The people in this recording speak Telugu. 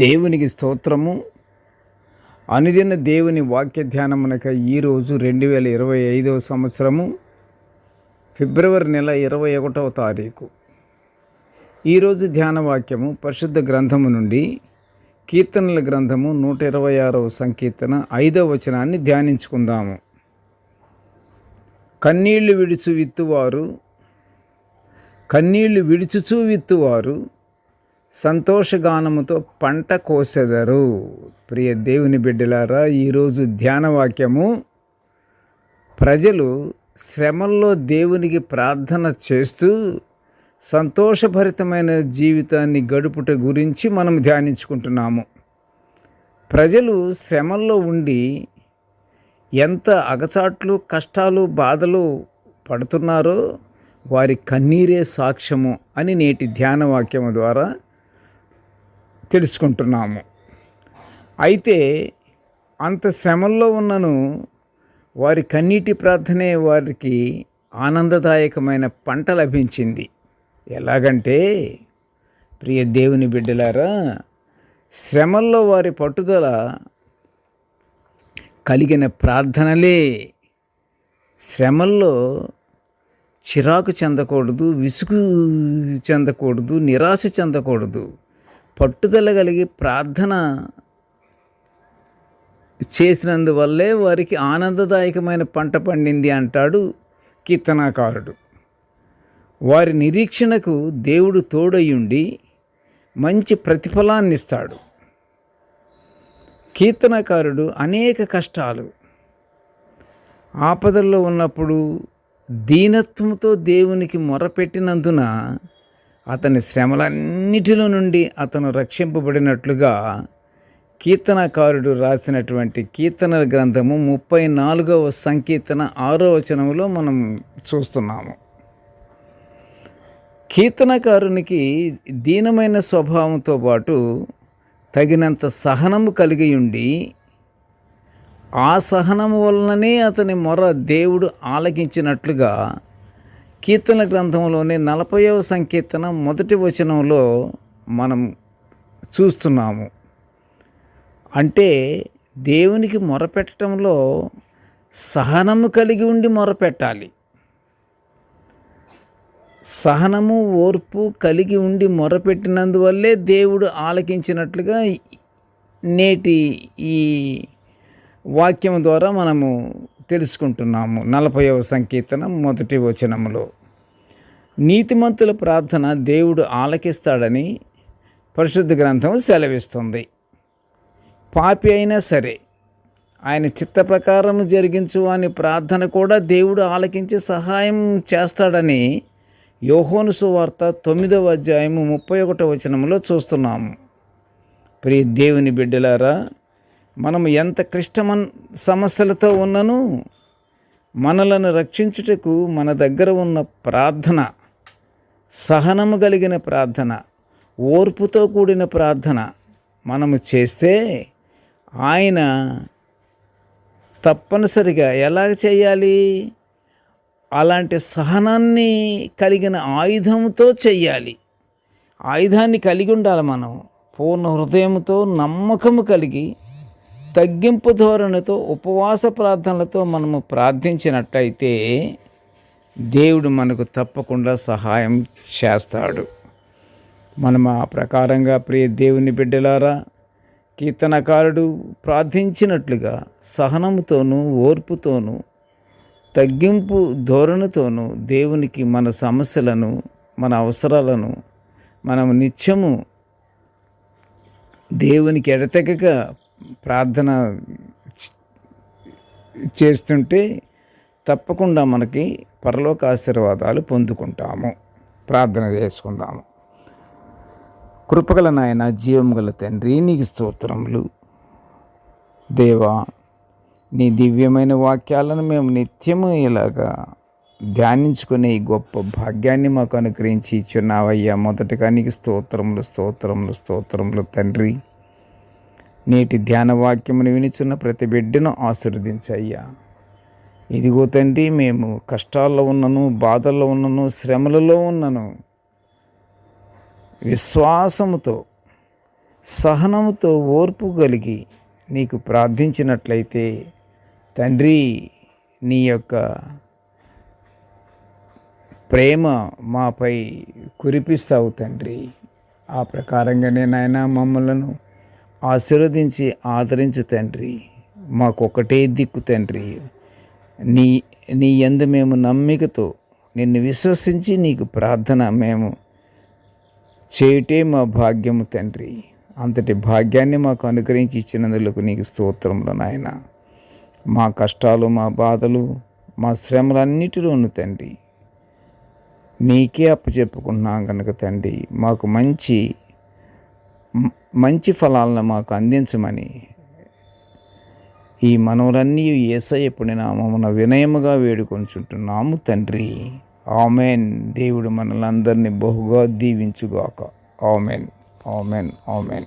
దేవునికి స్తోత్రము. అనుదిన దేవుని వాక్య ధ్యానమునక ఈరోజు 2025 సంవత్సరము ఫిబ్రవరి నెల 21వ తారీఖు. ఈరోజు ధ్యాన వాక్యము పరిశుద్ధ గ్రంథము నుండి కీర్తనల గ్రంథము 126వ సంకీర్తన 5వ వచనాన్ని ధ్యానించుకుందాము. కన్నీళ్లు విడుచుచూ విత్తువారు సంతోషగానముతో పంట కోసెదరు. ప్రియ దేవుని బిడ్డలారా, ఈరోజు ధ్యాన వాక్యము ప్రజలు శ్రమల్లో దేవునికి ప్రార్థన చేస్తూ సంతోషభరితమైన జీవితాన్ని గడుపుట గురించి మనం ధ్యానించుకుంటున్నాము. ప్రజలు శ్రమల్లో ఉండి ఎంత అగచాట్లు, కష్టాలు, బాధలు పడుతున్నారో వారి కన్నీరే సాక్ష్యము అని నేటి ధ్యాన వాక్యము ద్వారా తెలుసుకుంటున్నాము. అయితే అంత శ్రమల్లో ఉన్నను వారి కన్నీటి ప్రార్థనే వారికి ఆనందదాయకమైన పంట లభించింది. ఎలాగంటే, ప్రియ దేవుని బిడ్డలారా, శ్రమల్లో వారి పట్టుదల కలిగిన ప్రార్థనలే. శ్రమల్లో చిరాకు చెందకూడదు, విసుగు చెందకూడదు, నిరాశ చెందకూడదు. పట్టుదల కలిగి ప్రార్థన చేసినందువల్లే వారికి ఆనందదాయకమైన పంట పండింది అంటాడు కీర్తనాకారుడు. వారి నిరీక్షణకు దేవుడు తోడయ్యుండి మంచి ప్రతిఫలాన్ని ఇస్తాడు. కీర్తనకారుడు అనేక కష్టాలు, ఆపదల్లో ఉన్నప్పుడు దీనత్వంతో దేవునికి మొరపెట్టినందున అతని శ్రమలన్నిటిలో నుండి అతను రక్షింపబడినట్లుగా కీర్తనకారుడు రాసినటువంటి కీర్తనల గ్రంథము 34వ సంకీర్తన 6వ వచనంలో మనం చూస్తున్నాము. కీర్తనకారునికి దీనమైన స్వభావంతో పాటు తగినంత సహనము కలిగి ఉండి ఆ సహనము వలననే అతని మొర దేవుడు ఆలకించినట్లుగా కీర్తన గ్రంథంలోని 40వ సంకీర్తన 1వ వచనంలో మనం చూస్తున్నాము. అంటే దేవునికి మొరపెట్టడంలో సహనము కలిగి ఉండి మొరపెట్టాలి. సహనము, ఓర్పు కలిగి ఉండి మొరపెట్టినందువల్లే దేవుడు ఆలకించినట్లుగా నేటి ఈ వాక్యం ద్వారా మనము తెలుసుకుంటున్నాము. 40వ సంకీర్తన 1వ వచనంలో నీతిమంతుల ప్రార్థన దేవుడు ఆలకిస్తాడని పరిశుద్ధ గ్రంథం సెలవిస్తుంది. పాపి అయినా సరే ఆయన చిత్త ప్రకారం జరిగించు అని ప్రార్థన కూడా దేవుడు ఆలకించి సహాయం చేస్తాడని యోహాను సువార్త 9వ అధ్యాయము 31వ వచనంలో చూస్తున్నాము. ప్రియ దేవుని బిడ్డలారా, మనము ఎంత సమస్యలతో ఉన్నను మనలను రక్షించుటకు మన దగ్గర ఉన్న ప్రార్థన, సహనము కలిగిన ప్రార్థన, ఓర్పుతో కూడిన ప్రార్థన మనము చేస్తే ఆయన తప్పనిసరిగా ఎలా చేయాలి? అలాంటి సహనాన్ని కలిగిన ఆయుధంతో చెయ్యాలి. ఆయుధాన్ని కలిగి ఉండాలి. మనం పూర్ణ హృదయంతో, నమ్మకము కలిగి, తగ్గింపు ధోరణితో, ఉపవాస ప్రార్థనలతో మనము ప్రార్థించినట్లయితే దేవుడు మనకు తప్పకుండా సహాయం చేస్తాడు. మనం ఆ ప్రకారంగా ప్రియ దేవుని బిడ్డలారా, కీర్తనకారుడు ప్రార్థించినట్లుగా సహనముతోనూ, ఓర్పుతోనూ, తగ్గింపు ధోరణితోనూ దేవునికి మన సమస్యలను, మన అవసరాలను మనం నిత్యము దేవునికి ఎడతెగక ప్రార్థన చేస్తుంటే తప్పకుండా మనకి పరలోక ఆశీర్వాదాలు పొందుకుంటాము. ప్రార్థన చేసుకుందాము. కృపగల నాయన, జీవం గల తండ్రి, నీకు స్తోత్రములు. దేవా, నీ దివ్యమైన వాక్యాలను మేము నిత్యము ఇలాగా ధ్యానించుకునే ఈ గొప్ప భాగ్యాన్ని మాకు అనుగ్రహించి ఇచ్చున్నావయ్యా. మొదటగా నీకు స్తోత్రములు తండ్రి. నేటి ధ్యాన వాక్యమును వినిచున్న ప్రతి బిడ్డను ఆశీర్వదించయ్యా. ఇదిగో తండ్రి, మేము కష్టాల్లో ఉన్నను, బాధల్లో ఉన్నను, శ్రమలలో ఉన్నను, విశ్వాసముతో సహనముతో ఓర్పు కలిగి నీకు ప్రార్థించినట్లయితే తండ్రి నీ యొక్క ప్రేమ మాపై కురిపిస్తావు తండ్రి. ఆ ప్రకారంగానే నాయన మమ్మలను ఆశీర్వదించి ఆదరించు తండ్రి. మాకొకటే దిక్కు తండ్రి. నీ యందు మేము నమ్మికతో నిన్ను విశ్వసించి నీకు ప్రార్థన మేము చేయుటే మా భాగ్యము తండ్రి. అంతటి భాగ్యాన్ని మాకు అనుగ్రహించి ఇచ్చినందుకు నీకు స్తోత్రములు నాయన. మా కష్టాలు, మా బాధలు, మా శ్రమలన్నిటిలోనూ తండ్రి నీకే అప్పచెప్పుకుంటున్నాం కనుక తండ్రి మాకు మంచి ఫలాలను మాకు అందించమని ఈ మనవులన్నీ యేసయ్య పుణ్యనామమున వినయముగా వేడుకొనుచుంటున్నాము తండ్రి. ఆమెన్. దేవుడు మనలందరినీ బహుగా దీవించుగాక. Amen, amen, amen.